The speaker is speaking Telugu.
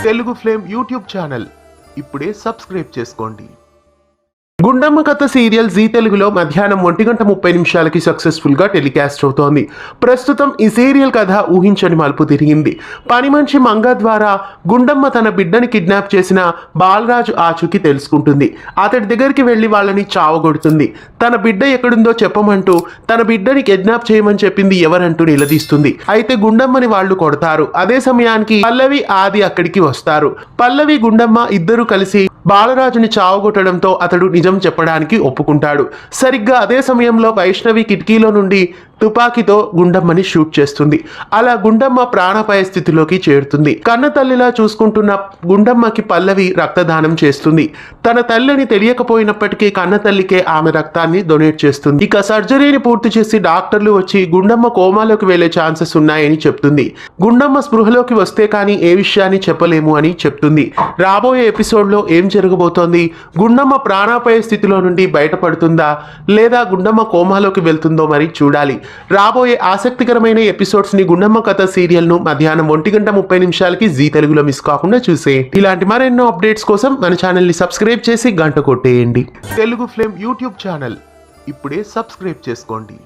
తెలుగు ఫ్లేమ్ యూట్యూబ్ ఛానల్ ఇప్పుడే సబ్స్క్రైబ్ చేసుకోండి. గుండమ్మ కథ సీరియల్ జీ తెలుగులో మధ్యాహ్నం 1:30 సక్సెస్ఫుల్ గా టెలికాస్ట్ అవుతోంది. ప్రస్తుతం ఈ సీరియల్ కథ ఊహించని మలుపు తిరిగింది. పని మనిషి మంగ ద్వారా గుండమ్మ తన బిడ్డని కిడ్నాప్ చేసిన బాలరాజు ఆచూకీ తెలుసుకుంటుంది. అతడి దగ్గరికి వెళ్లి వాళ్ళని చావగొడుతుంది. తన బిడ్డ ఎక్కడుందో చెప్పమంటూ తన బిడ్డని కిడ్నాప్ చేయమని చెప్పింది ఎవరంటూ నిలదీస్తుంది. అయితే గుండమ్మని వాళ్ళు కొడతారు. అదే సమయానికి పల్లవి ఆది అక్కడికి వస్తారు. పల్లవి గుండమ్మ ఇద్దరు కలిసి బాలరాజుని చావగొట్టడంతో అతడు నిజం చెప్పడానికి ఒప్పుకుంటాడు. సరిగ్గా అదే సమయంలో వైష్ణవి కిటికీలో నుండి తుపాకీతో గుండమ్మని షూట్ చేస్తుంది. అలా గుండమ్మ ప్రాణాపాయ స్థితిలోకి చేరుతుంది. కన్న తల్లిలా చూసుకుంటున్న గుండమ్మకి పల్లవి రక్తదానం చేస్తుంది. తన తల్లిని తెలియకపోయినప్పటికీ కన్న తల్లికే ఆమె రక్తాన్ని డొనేట్ చేస్తుంది. ఇక సర్జరీని పూర్తి చేసి డాక్టర్లు వచ్చి గుండమ్మ కోమాలోకి వెళ్లే ఛాన్సెస్ ఉన్నాయని చెప్తుంది. గుండమ్మ స్పృహలోకి వస్తే కానీ ఏ విషయాన్ని చెప్పలేము అని చెప్తుంది. రాబోయే ఎపిసోడ్ లో ఏం జరగబోతోంది? గుండమ్మ ప్రాణాపాయ స్థితిలో నుండి బయటపడుతుందా లేదా గుండమ్మ కోమాలోకి వెళ్తుందో మరి చూడాలి. రాబోయే ఆసక్తికరమైన ఎపిసోడ్స్ ని గుండమ్మ కథ సీరియల్ ను మధ్యాహ్నం 1:30 జీ తెలుగులో మిస్ కాకుండా చూసే. ఇలాంటి మరెన్నో అప్డేట్స్ కోసం మన ఛానల్ ని సబ్స్క్రైబ్ చేసి గంట కొట్టేయండి. తెలుగు ఫ్లేమ్ యూట్యూబ్ ఛానల్ ఇప్పుడే సబ్స్క్రైబ్ చేసుకోండి.